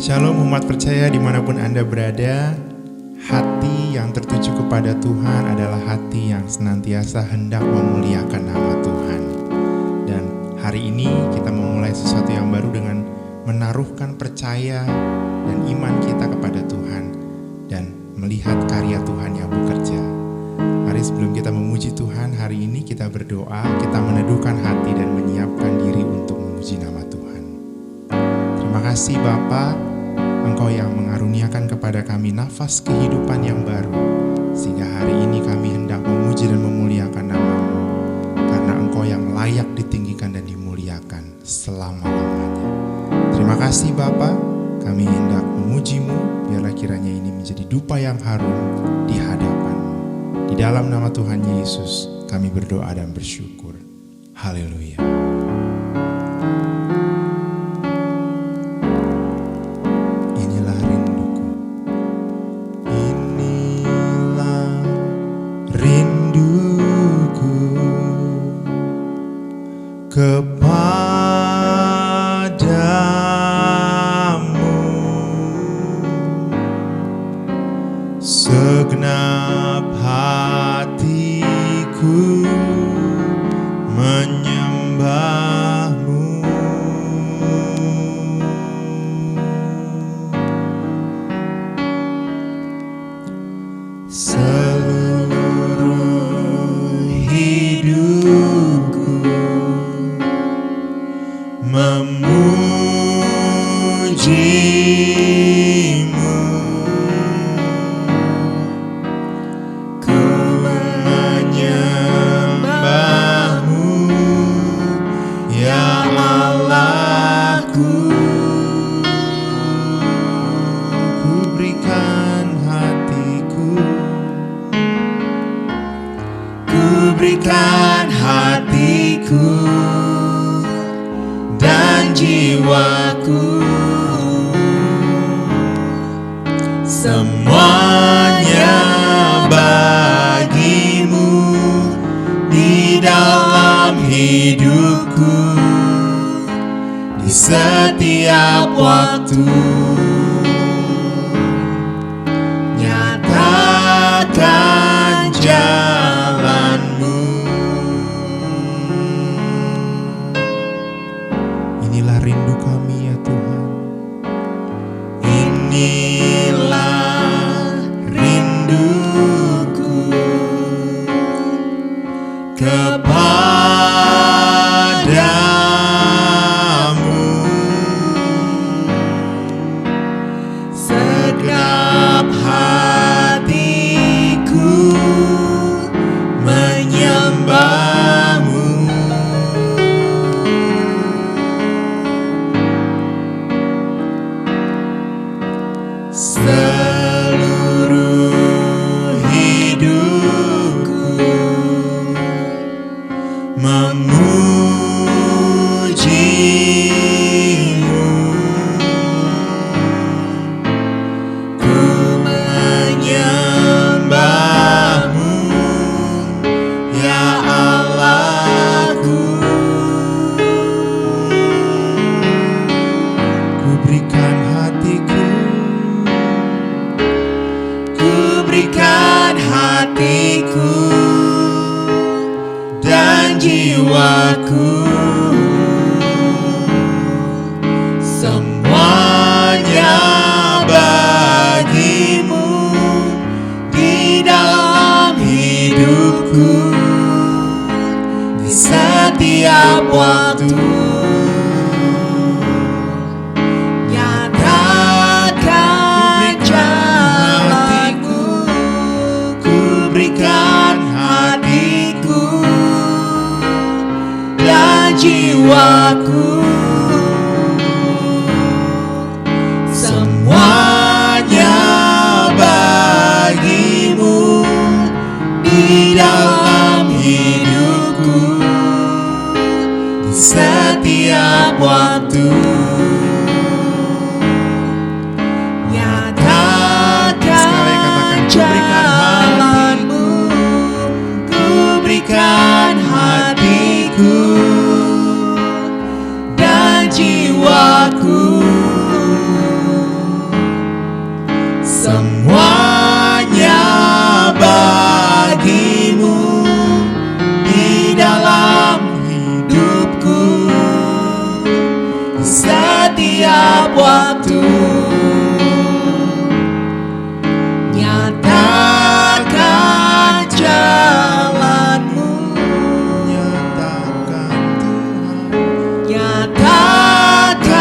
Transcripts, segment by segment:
Shalom umat percaya dimanapun Anda berada. Hati yang tertuju kepada Tuhan adalah hati yang senantiasa hendak memuliakan nama Tuhan. Dan hari ini kita memulai sesuatu yang baru dengan menaruhkan percaya dan iman kita kepada Tuhan dan melihat karya Tuhan yang bekerja. Mari sebelum kita memuji Tuhan, hari ini kita berdoa, kita meneduhkan hati dan menyiapkan diri untuk memuji nama Tuhan. Terima kasih Bapa, Engkau yang mengaruniakan kepada kami nafas kehidupan yang baru, sehingga hari ini kami hendak memuji dan memuliakan nama-Mu, karena Engkau yang layak ditinggikan dan dimuliakan selama-lamanya. Terima kasih Bapa, kami hendak memuji-Mu, biarlah kiranya ini menjadi dupa yang harum di hadapan-Mu. Di dalam nama Tuhan Yesus kami berdoa dan bersyukur. Haleluya. Kepadamu segenap hatiku menyembah-Mu. Seluruh hidupku memuji-Mu, ku menyembah-Mu, ya Allahku. Ku berikan hatiku, ku berikan hatiku dan jiwaku, semuanya bagi-Mu di dalam hidupku, di setiap waktu. Nyatakan jalan-Mu. Inilah rindu kami ya Tuhan. Inilah rinduku kepadamu. Segenap hatiku menyembah-Mu. Seluruh hidupku memuji-Mu, ku menyembah-Mu, ya Allahku. Ku berikan hatiku, berikan hatiku dan jiwaku, semuanya bagi-Mu di dalam hidupku, di setiap waktu. Berikan hatiku dan jiwaku, semuanya bagi-Mu di dalam hidupku, di setiap waktu. Nyatakan jalan-Mu, ku berikan hatiku dan jiwaku, waktu. Nyatakan jalan-Mu, Nyatakan Tuhan, nyatakan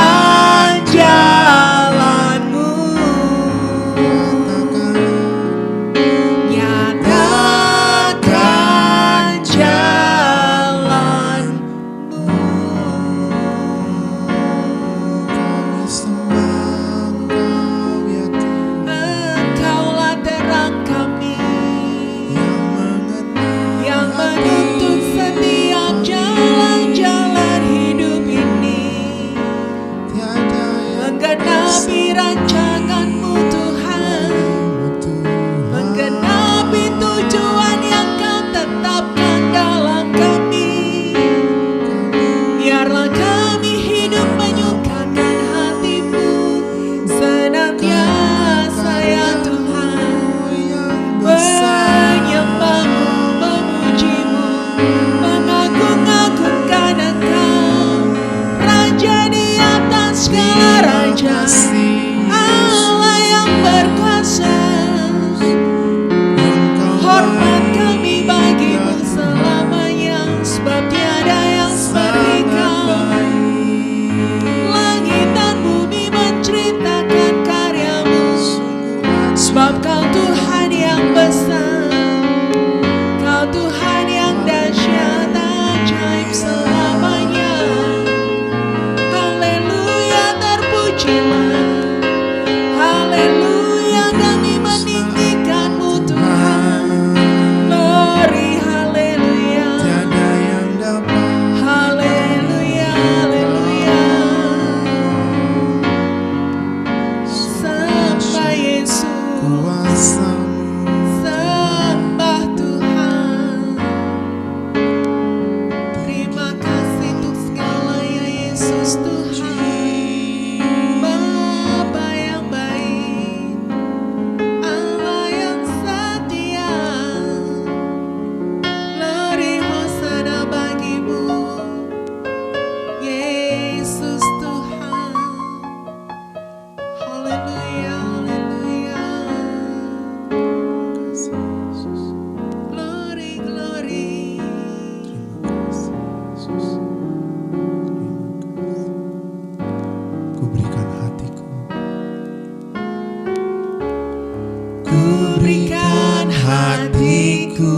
jalan-Mu, nyatakan jalan-Mu. kami sembah Engkau ya Tuhan, Engkaulah terang kami yang menuntut setiap jalan-jalan hidup ini, tiada yang menggenapi rancangan-Mu Tuhan, menggenapi tujuan yang Kau tetapkan dalam kami. Biarlah kami hidup menyukakan hati-Mu senantiasa ya Tuhan, menyembah-Mu, memuji-Mu, mengagung-agungkan Engkau, Raja di atas segala raja, Allah yang berkuasa. Hormat kami bagi-Mu selamanya, sebab tiada yang seperti Kau. Langit dan bumi menceritakan karya-Mu, sebab Kau Tuhan yang besar, Kau Tuhan yang dahsyat ajaib selamanya. Haleluya, terpujilah. Haleluya, kami meninggikan-Mu Tuhan. Glory, haleluya. tiada yang dapat Haleluya, haleluya. Sembah Yesus, kuasa-Mu. sembah Tuhan. Terima kasih untuk segalanya Yesus Tuhan, Bapa yang baik, Allah yang setia. Glory Hosana bagi-Mu, Yesus Tuhan. Haleluya, haleluya. Glory, glory. Ku berikan hatiku, Ku berikan hatiku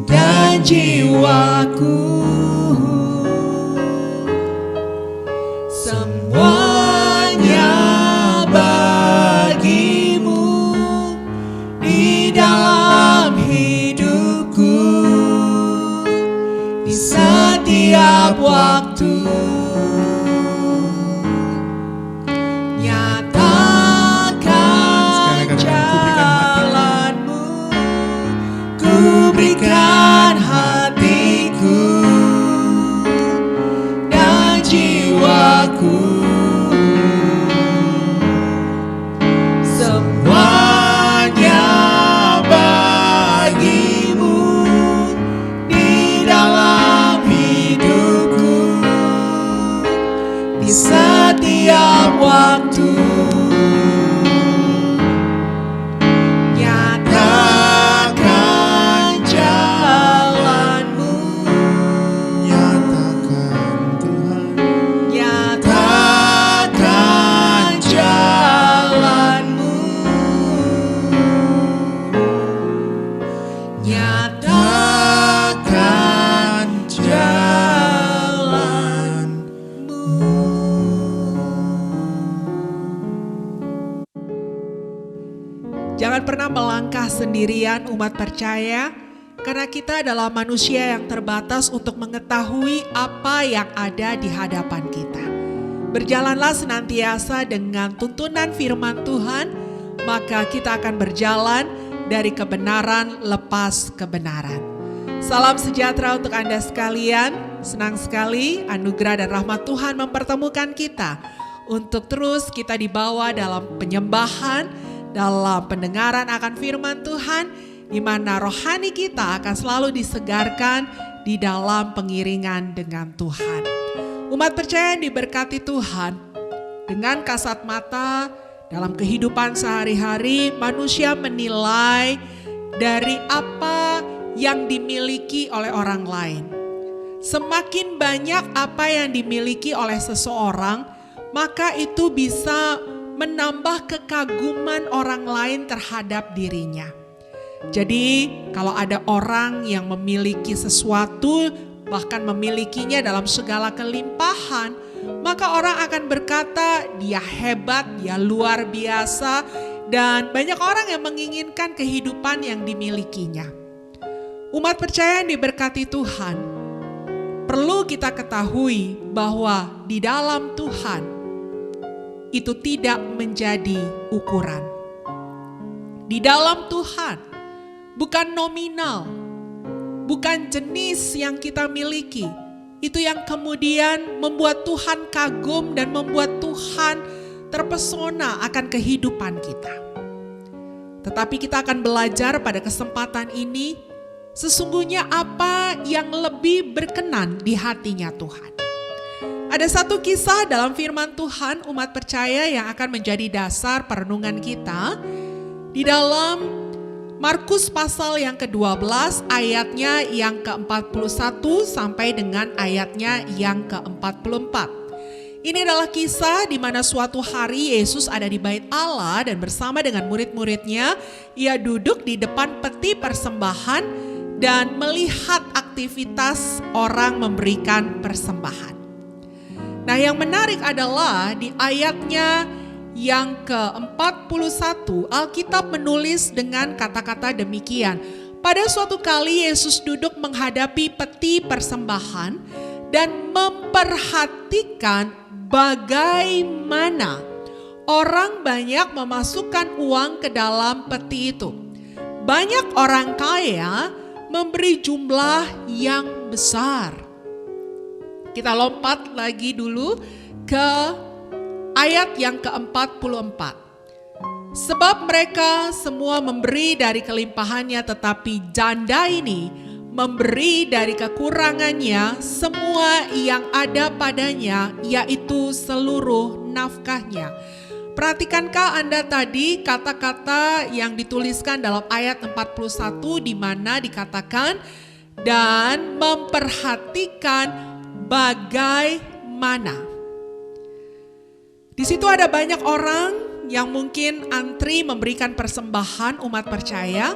dan jiwaku, semuanya bagi-Mu di dalam hidupku, di setiap waktu. Nyatakan jalan-Mu, ku berikan hatiku dan jiwaku, semuanya bagi-Mu di dalam hidupku, di setiap waktu. Nyatakan jalan-Mu, nyatakan Tuhan, nyatakan jalan-Mu, nyatakan jalan-Mu. Jangan pernah melangkah sendirian umat percaya, karena kita adalah manusia yang terbatas untuk mengetahui apa yang ada di hadapan kita. Berjalanlah senantiasa dengan tuntunan firman Tuhan, maka kita akan berjalan dari kebenaran lepas kebenaran. Salam sejahtera untuk Anda sekalian. Senang sekali anugerah dan rahmat Tuhan mempertemukan kita untuk terus kita dibawa dalam penyembahan, dalam pendengaran akan firman Tuhan, di mana rohani kita akan selalu disegarkan di dalam pengiringan dengan Tuhan. Umat percaya yang diberkati Tuhan, dengan kasat mata dalam kehidupan sehari-hari manusia menilai dari apa yang dimiliki oleh orang lain. Semakin banyak apa yang dimiliki oleh seseorang, maka itu bisa menambah kekaguman orang lain terhadap dirinya. Jadi kalau ada orang yang memiliki sesuatu, bahkan memilikinya dalam segala kelimpahan, maka orang akan berkata dia hebat, dia luar biasa, dan banyak orang yang menginginkan kehidupan yang dimilikinya. Umat percaya yang diberkati Tuhan, perlu kita ketahui bahwa di dalam Tuhan itu tidak menjadi ukuran. Di dalam Tuhan bukan nominal, bukan jenis yang kita miliki, itu yang kemudian membuat Tuhan kagum dan membuat Tuhan terpesona akan kehidupan kita. Tetapi kita akan belajar pada kesempatan ini sesungguhnya apa yang lebih berkenan di hatinya Tuhan. Ada satu kisah dalam firman Tuhan umat percaya yang akan menjadi dasar perenungan kita di dalam Markus pasal yang ke-12 ayatnya yang ke-41 sampai dengan ayatnya yang ke-44. Ini adalah kisah di mana suatu hari Yesus ada di bait Allah dan bersama dengan murid-muridnya, ia duduk di depan peti persembahan dan melihat aktivitas orang memberikan persembahan. Nah, yang menarik adalah di ayatnya yang ke-41, Alkitab menulis dengan kata-kata demikian. Pada suatu kali Yesus duduk menghadapi peti persembahan dan memperhatikan bagaimana orang banyak memasukkan uang ke dalam peti itu. Banyak orang kaya memberi jumlah yang besar. Kita lompat lagi dulu ke ayat yang ke-44. Sebab mereka semua memberi dari kelimpahannya, tetapi janda ini memberi dari kekurangannya semua yang ada padanya, yaitu seluruh nafkahnya. Perhatikankah Anda tadi kata-kata yang dituliskan dalam ayat 41 di mana dikatakan dan memperhatikan bagaimana. Di situ ada banyak orang yang mungkin antri memberikan persembahan umat percaya,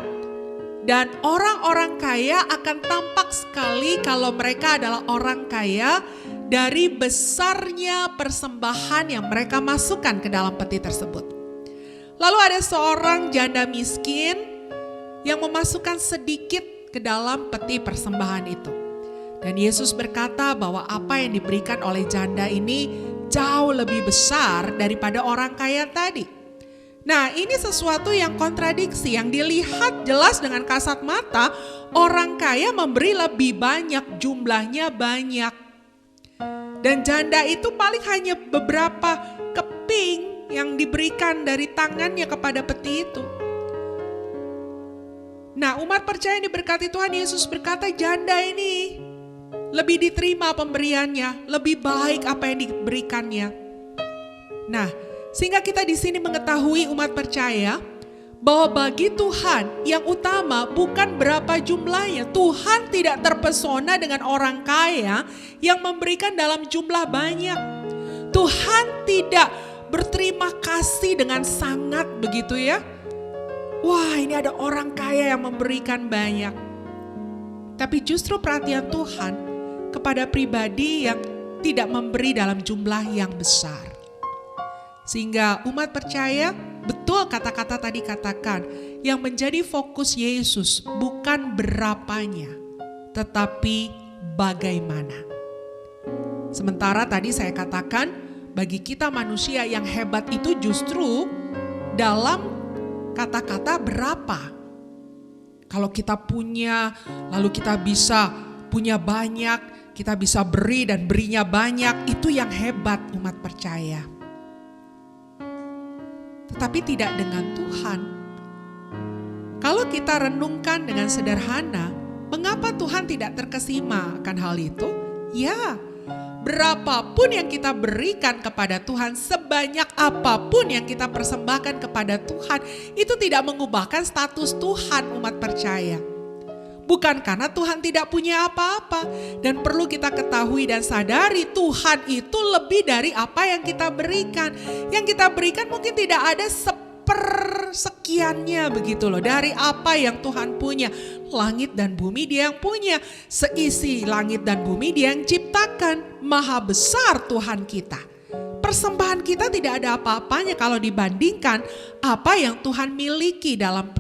dan orang-orang kaya akan tampak sekali kalau mereka adalah orang kaya dari besarnya persembahan yang mereka masukkan ke dalam peti tersebut. Lalu ada seorang janda miskin yang memasukkan sedikit ke dalam peti persembahan itu. Dan Yesus berkata bahwa apa yang diberikan oleh janda ini jauh lebih besar daripada orang kaya tadi. Nah, ini sesuatu yang kontradiksi, yang dilihat jelas dengan kasat mata. Orang kaya memberi lebih banyak, jumlahnya banyak. Dan janda itu paling hanya beberapa keping yang diberikan dari tangannya kepada peti itu. Nah, umat percaya yang diberkati Tuhan, Yesus berkata janda ini lebih diterima pemberiannya, lebih baik apa yang diberikannya. Nah, sehingga kita di sini mengetahui umat percaya bahwa bagi Tuhan yang utama bukan berapa jumlahnya. Tuhan tidak terpesona dengan orang kaya yang memberikan dalam jumlah banyak. Tuhan tidak berterima kasih dengan sangat begitu ya. Wah, ini ada orang kaya yang memberikan banyak. Tapi justru perhatian Tuhan kepada pribadi yang tidak memberi dalam jumlah yang besar. Sehingga umat percaya, betul kata-kata tadi katakan, yang menjadi fokus Yesus bukan berapanya, tetapi bagaimana. Sementara tadi saya katakan, bagi kita manusia yang hebat itu justru dalam kata-kata berapa. Kalau kita punya, lalu kita bisa punya banyak, kita bisa beri dan berinya banyak, itu yang hebat umat percaya. Tetapi tidak dengan Tuhan. Kalau kita renungkan dengan sederhana, mengapa Tuhan tidak terkesima akan hal itu? Ya, Berapapun yang kita berikan kepada Tuhan, sebanyak apapun yang kita persembahkan kepada Tuhan, itu tidak mengubahkan status Tuhan umat percaya. Bukan karena Tuhan tidak punya apa-apa. Dan perlu kita ketahui dan sadari Tuhan itu lebih dari apa yang kita berikan. Yang kita berikan mungkin tidak ada sepersekiannya begitu loh. Dari apa yang Tuhan punya. Langit dan bumi Dia yang punya. Seisi langit dan bumi Dia yang ciptakan. Maha besar Tuhan kita. Persembahan kita tidak ada apa-apanya kalau dibandingkan apa yang Tuhan miliki dalam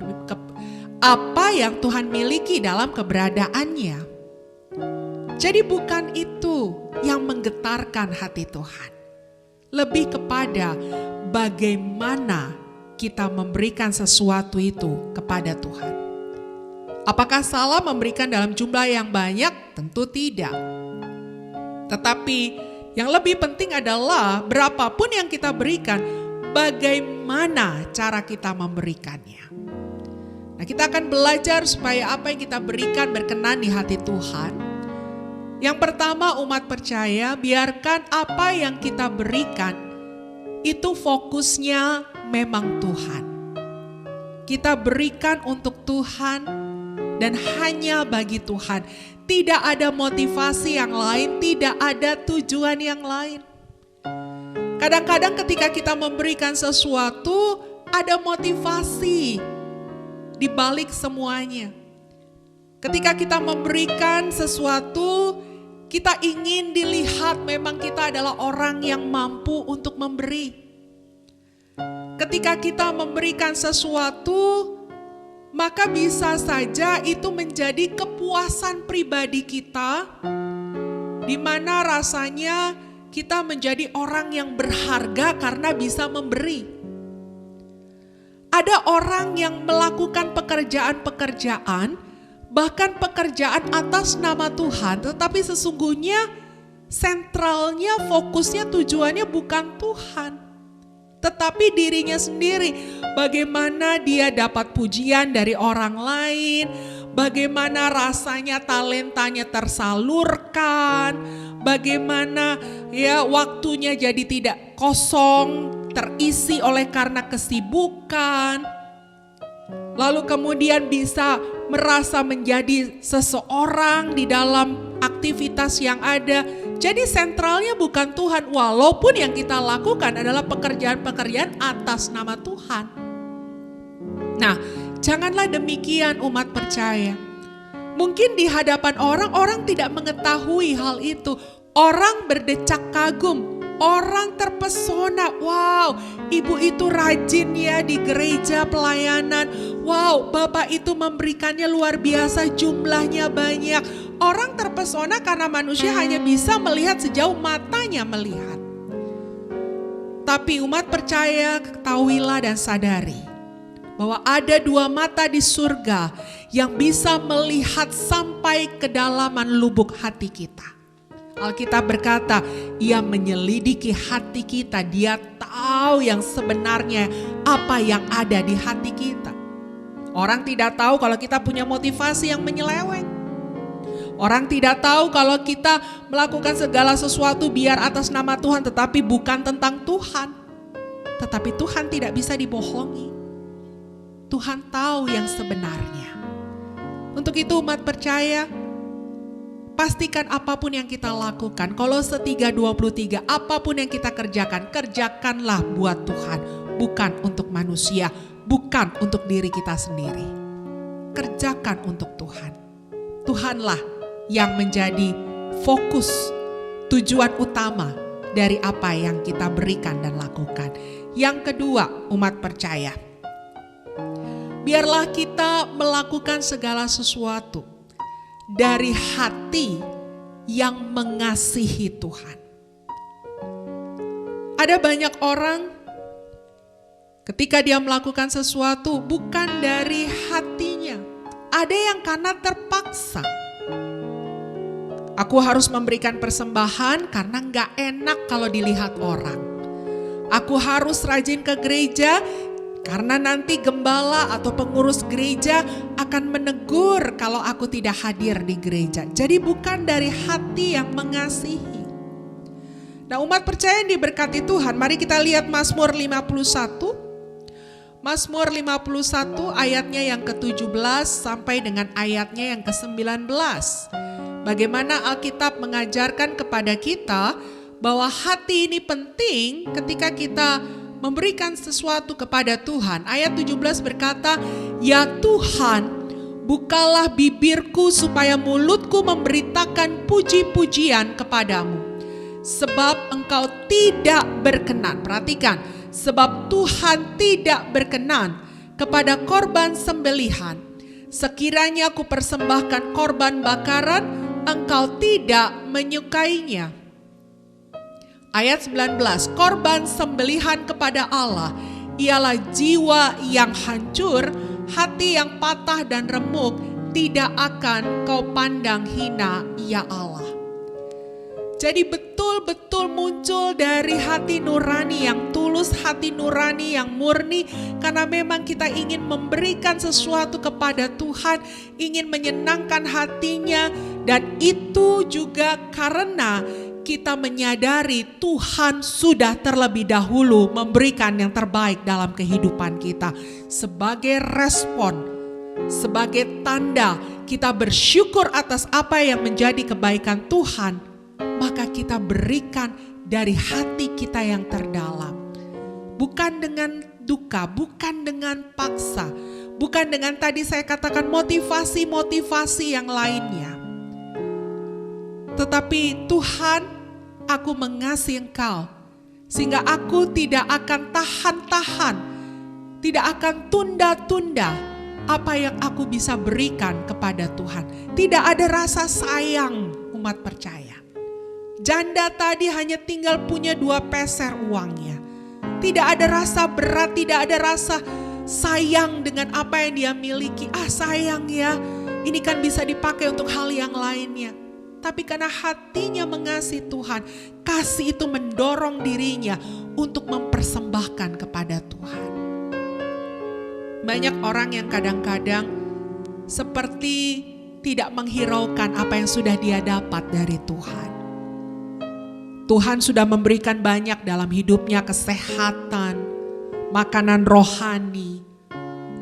keberadaannya. Jadi bukan itu yang menggetarkan hati Tuhan. Lebih kepada bagaimana kita memberikan sesuatu itu kepada Tuhan. Apakah salah memberikan dalam jumlah yang banyak? Tentu tidak. Tetapi yang lebih penting adalah berapapun yang kita berikan, bagaimana cara kita memberikannya. Nah, kita akan belajar supaya apa yang kita berikan berkenan di hati Tuhan. Yang pertama, umat percaya, biarkan apa yang kita berikan itu fokusnya memang Tuhan. Kita berikan untuk Tuhan dan hanya bagi Tuhan. Tidak ada motivasi yang lain, tidak ada tujuan yang lain. Kadang-kadang ketika kita memberikan sesuatu, ada motivasi di balik semuanya. Ketika kita memberikan sesuatu, kita ingin dilihat memang kita adalah orang yang mampu untuk memberi. Ketika kita memberikan sesuatu, maka bisa saja itu menjadi kepuasan pribadi kita, di mana rasanya kita menjadi orang yang berharga karena bisa memberi. Ada orang yang melakukan pekerjaan-pekerjaan, bahkan pekerjaan atas nama Tuhan, tetapi sesungguhnya sentralnya, fokusnya, tujuannya bukan Tuhan, tetapi dirinya sendiri. Bagaimana dia dapat pujian dari orang lain, bagaimana rasanya talentanya tersalurkan, bagaimana ya waktunya jadi tidak kosong, terisi oleh karena kesibukan. Lalu kemudian bisa merasa menjadi seseorang di dalam aktivitas yang ada. Jadi sentralnya bukan Tuhan, walaupun yang kita lakukan adalah pekerjaan-pekerjaan atas nama Tuhan. Nah, janganlah demikian umat percaya. Mungkin di hadapan orang tidak mengetahui hal itu. Orang berdecak kagum, orang terpesona. Wow, ibu itu rajin ya di gereja pelayanan. Wow, bapak itu memberikannya luar biasa, jumlahnya banyak. Orang terpesona karena manusia hanya bisa melihat sejauh matanya melihat. Tapi umat percaya, ketahuilah dan sadari bahwa ada dua mata di surga yang bisa melihat sampai kedalaman lubuk hati kita. Alkitab berkata, Ia menyelidiki hati kita, Dia tahu yang sebenarnya apa yang ada di hati kita. Orang tidak tahu kalau kita punya motivasi yang menyeleweng. Orang tidak tahu kalau kita melakukan segala sesuatu biar atas nama Tuhan, tetapi bukan tentang Tuhan. Tetapi Tuhan tidak bisa dibohongi. Tuhan tahu yang sebenarnya. Untuk itu umat percaya, pastikan apapun yang kita lakukan, Kolose 3:23, apapun yang kita kerjakan, kerjakanlah buat Tuhan, bukan untuk manusia, bukan untuk diri kita sendiri. Kerjakan untuk Tuhan. Tuhanlah yang menjadi fokus, tujuan utama dari apa yang kita berikan dan lakukan. Yang kedua, umat percaya, biarlah kita melakukan segala sesuatu dari hati yang mengasihi Tuhan. Ada banyak orang ketika dia melakukan sesuatu bukan dari hatinya. Ada yang karena terpaksa. Aku harus memberikan persembahan karena gak enak kalau dilihat orang. Aku harus rajin ke gereja karena nanti gembala atau pengurus gereja akan menegur kalau aku tidak hadir di gereja. Jadi bukan dari hati yang mengasihi. Nah, umat percaya yang diberkati Tuhan, mari kita lihat Mazmur 51. Mazmur 51 ayatnya yang ke-17 sampai dengan ayatnya yang ke-19. Bagaimana Alkitab mengajarkan kepada kita bahwa hati ini penting ketika kita memberikan sesuatu kepada Tuhan. Ayat 17 berkata, "Ya Tuhan, bukalah bibirku supaya mulutku memberitakan puji-pujian kepadamu. Sebab engkau tidak berkenan." Perhatikan, sebab Tuhan tidak berkenan kepada korban sembelihan. Sekiranya aku persembahkan korban bakaran, engkau tidak menyukainya. Ayat 19, korban sembelihan kepada Allah ialah jiwa yang hancur, hati yang patah dan remuk, tidak akan kau pandang hina, ya Allah. Jadi betul-betul muncul dari hati nurani yang tulus, hati nurani yang murni, karena memang kita ingin memberikan sesuatu kepada Tuhan, ingin menyenangkan hatinya, dan itu juga karena kita menyadari Tuhan sudah terlebih dahulu memberikan yang terbaik dalam kehidupan kita. Sebagai respon, sebagai tanda kita bersyukur atas apa yang menjadi kebaikan Tuhan, maka kita berikan dari hati kita yang terdalam. Bukan dengan duka, bukan dengan paksa, bukan dengan tadi saya katakan motivasi-motivasi yang lainnya. Tetapi Tuhan, aku mengasihi Engkau, sehingga aku tidak akan tahan-tahan, tidak akan tunda-tunda apa yang aku bisa berikan kepada Tuhan. Tidak ada rasa sayang, umat percaya. Janda tadi hanya tinggal punya 2 peser uangnya. Tidak ada rasa berat, tidak ada rasa sayang dengan apa yang dia miliki. Sayang ya, ini kan bisa dipakai untuk hal yang lainnya. Tapi karena hatinya mengasihi Tuhan, kasih itu mendorong dirinya untuk mempersembahkan kepada Tuhan. Banyak orang yang kadang-kadang seperti tidak menghiraukan apa yang sudah dia dapat dari Tuhan. Tuhan sudah memberikan banyak dalam hidupnya, kesehatan, makanan rohani,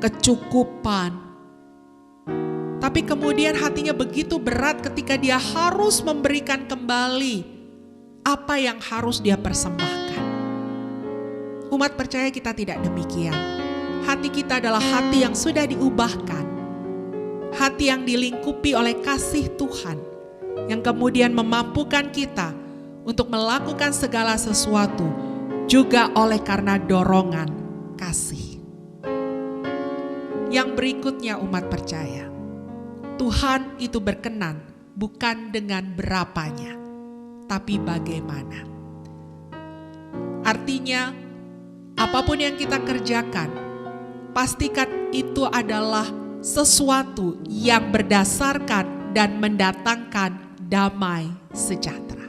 kecukupan. Tapi kemudian hatinya begitu berat ketika dia harus memberikan kembali apa yang harus dia persembahkan. Umat percaya kita tidak demikian. Hati kita adalah hati yang sudah diubahkan. Hati yang dilingkupi oleh kasih Tuhan, yang kemudian memampukan kita untuk melakukan segala sesuatu juga oleh karena dorongan kasih. Yang berikutnya umat percaya, Tuhan itu berkenan bukan dengan berapanya, tapi bagaimana. Artinya, apapun yang kita kerjakan, pastikan itu adalah sesuatu yang berdasarkan dan mendatangkan damai sejahtera.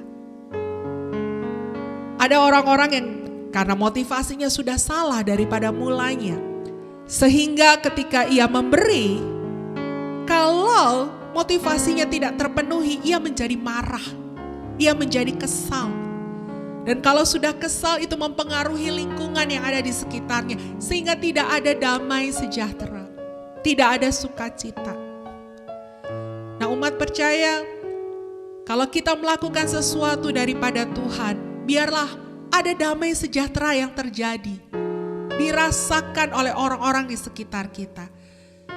Ada orang-orang yang karena motivasinya sudah salah daripada mulanya, sehingga ketika ia memberi, kalau motivasinya tidak terpenuhi, ia menjadi marah, ia menjadi kesal. Dan kalau sudah kesal, itu mempengaruhi lingkungan yang ada di sekitarnya, sehingga tidak ada damai sejahtera, tidak ada sukacita. Nah, umat percaya, kalau kita melakukan sesuatu daripada Tuhan, biarlah ada damai sejahtera yang terjadi, dirasakan oleh orang-orang di sekitar kita.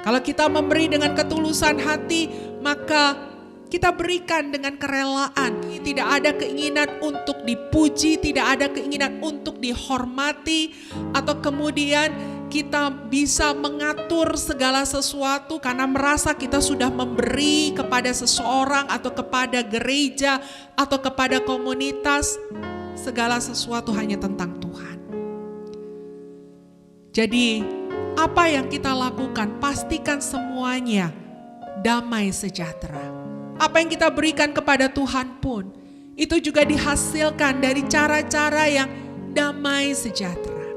Kalau kita memberi dengan ketulusan hati, maka kita berikan dengan kerelaan. Tidak ada keinginan untuk dipuji, tidak ada keinginan untuk dihormati, atau kemudian kita bisa mengatur segala sesuatu karena merasa kita sudah memberi kepada seseorang atau kepada gereja atau kepada komunitas. Segala sesuatu hanya tentang Tuhan. Jadi apa yang kita lakukan, pastikan semuanya damai sejahtera. Apa yang kita berikan kepada Tuhan pun, itu juga dihasilkan dari cara-cara yang damai sejahtera.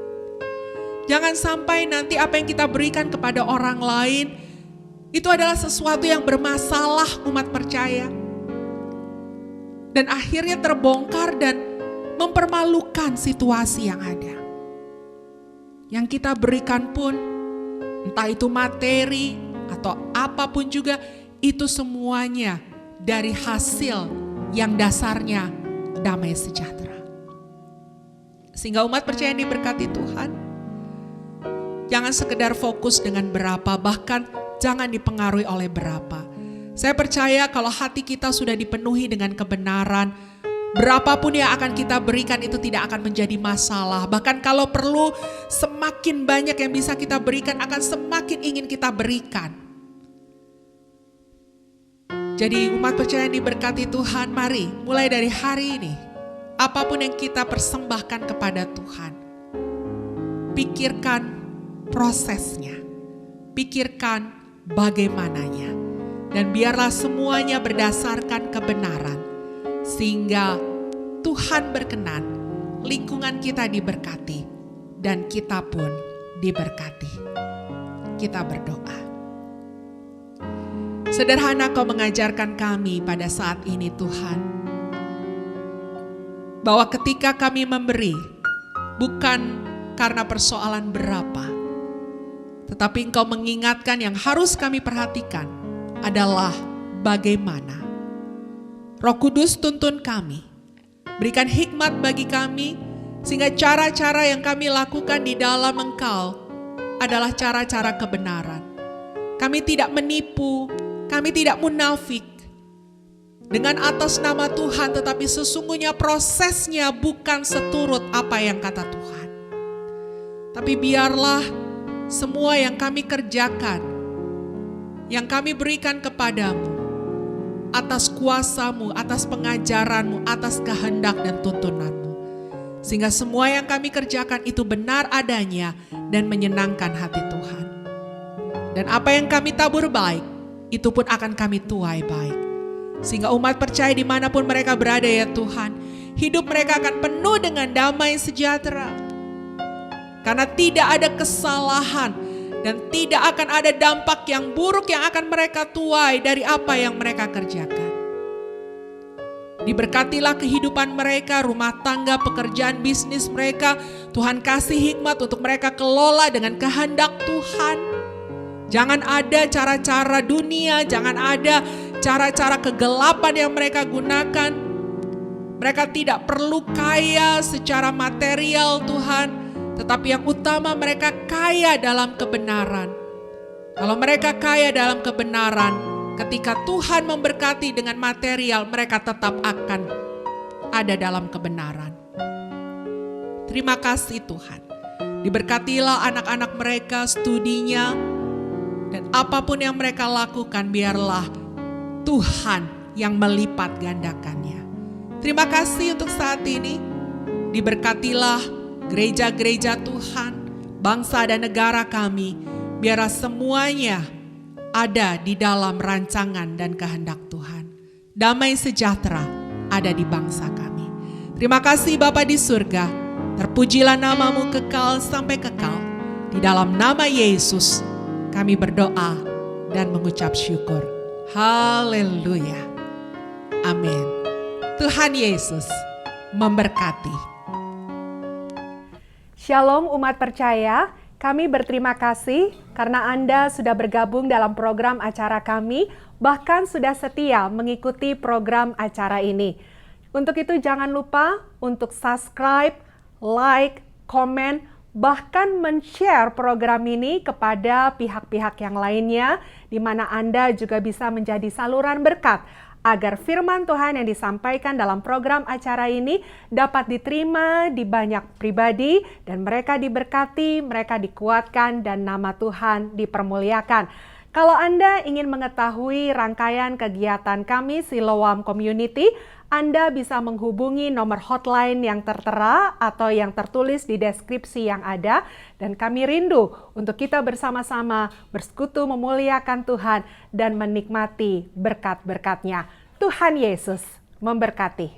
Jangan sampai nanti apa yang kita berikan kepada orang lain, itu adalah sesuatu yang bermasalah, umat percaya. Dan akhirnya terbongkar dan mempermalukan situasi yang ada. Yang kita berikan pun, entah itu materi atau apapun juga, itu semuanya dari hasil yang dasarnya damai sejahtera. Sehingga umat percaya yang diberkati Tuhan, jangan sekedar fokus dengan berapa, bahkan jangan dipengaruhi oleh berapa. Saya percaya kalau hati kita sudah dipenuhi dengan kebenaran, berapapun yang akan kita berikan itu tidak akan menjadi masalah. Bahkan kalau perlu semakin banyak yang bisa kita berikan akan semakin ingin kita berikan. Jadi umat percaya yang diberkati Tuhan, mari mulai dari hari ini, apapun yang kita persembahkan kepada Tuhan, pikirkan prosesnya, pikirkan bagaimananya, dan biarlah semuanya berdasarkan kebenaran, sehingga Tuhan berkenan, lingkungan kita diberkati, dan kita pun diberkati. Kita berdoa. Sederhana Kau mengajarkan kami pada saat ini Tuhan, bahwa ketika kami memberi, bukan karena persoalan berapa, tetapi Engkau mengingatkan yang harus kami perhatikan adalah bagaimana. Roh Kudus tuntun kami, berikan hikmat bagi kami, sehingga cara-cara yang kami lakukan di dalam Engkau adalah cara-cara kebenaran. Kami tidak menipu, kami tidak munafik dengan atas nama Tuhan, tetapi sesungguhnya prosesnya bukan seturut apa yang kata Tuhan. Tapi biarlah semua yang kami kerjakan, yang kami berikan kepadamu, atas kuasa-Mu, atas pengajaran-Mu, atas kehendak dan tuntunan-Mu. Sehingga semua yang kami kerjakan itu benar adanya dan menyenangkan hati Tuhan. Dan apa yang kami tabur baik, itu pun akan kami tuai baik. Sehingga umat percaya dimanapun mereka berada ya Tuhan, hidup mereka akan penuh dengan damai sejahtera. Karena tidak ada kesalahan dan tidak akan ada dampak yang buruk yang akan mereka tuai dari apa yang mereka kerjakan. Diberkatilah kehidupan mereka, rumah tangga, pekerjaan, bisnis mereka. Tuhan kasih hikmat untuk mereka kelola dengan kehendak Tuhan. Jangan ada cara-cara dunia, jangan ada cara-cara kegelapan yang mereka gunakan. Mereka tidak perlu kaya secara material Tuhan, tetapi yang utama mereka kaya dalam kebenaran. Kalau mereka kaya dalam kebenaran, ketika Tuhan memberkati dengan material, mereka tetap akan ada dalam kebenaran. Terima kasih Tuhan. Diberkatilah anak-anak mereka, studinya, dan apapun yang mereka lakukan, biarlah Tuhan yang melipat gandakannya. Terima kasih untuk saat ini. Diberkatilah gereja-gereja Tuhan, bangsa dan negara kami. Biarlah semuanya ada di dalam rancangan dan kehendak Tuhan. Damai sejahtera ada di bangsa kami. Terima kasih Bapa di surga. Terpujilah namamu kekal sampai kekal. Di dalam nama Yesus kami berdoa dan mengucap syukur. Haleluya. Amin. Tuhan Yesus memberkati. Shalom umat percaya, kami berterima kasih karena Anda sudah bergabung dalam program acara kami, bahkan sudah setia mengikuti program acara ini. Untuk itu jangan lupa untuk subscribe, like, komen, bahkan men-share program ini kepada pihak-pihak yang lainnya, di mana Anda juga bisa menjadi saluran berkat, agar firman Tuhan yang disampaikan dalam program acara ini dapat diterima di banyak pribadi, dan mereka diberkati, mereka dikuatkan, dan nama Tuhan dipermuliakan. Kalau Anda ingin mengetahui rangkaian kegiatan kami Siloam Community, Anda bisa menghubungi nomor hotline yang tertera atau yang tertulis di deskripsi yang ada, dan kami rindu untuk kita bersama-sama bersekutu memuliakan Tuhan dan menikmati berkat-berkat-Nya. Tuhan Yesus memberkati.